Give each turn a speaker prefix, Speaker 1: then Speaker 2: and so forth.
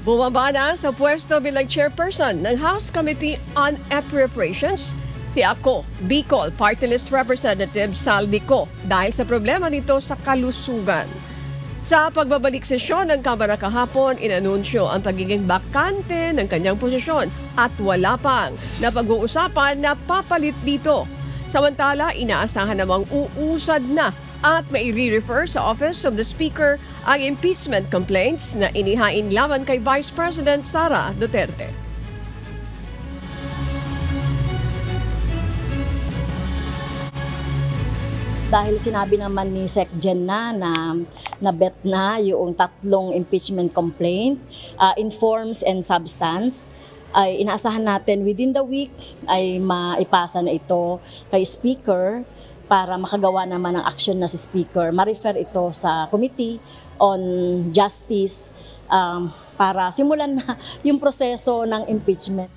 Speaker 1: Bumaba na sa pwesto bilang chairperson ng House Committee on Appropriations si Ako Bicol Party List Representative Saldi Co dahil sa problema nito sa kalusugan. Sa pagbabalik sesyon ng Kamara kahapon, inanunsyo ang pagiging bakante ng kanyang posisyon at wala pang napag-uusapan na papalit dito. Samantala, inaasahan namang uusad na at mai-refer sa Office of the Speaker ang impeachment complaints na inihain laban kay Vice President Sara Duterte.
Speaker 2: Dahil sinabi naman ni Sec Gen na bet na yung tatlong impeachment complaint, in forms and substance, ay inaasahan natin within the week ay maipasa na ito kay Speaker para makagawa naman ng action na si Speaker. Ma-refer ito sa Committee on Justice para simulan na yung proseso ng impeachment.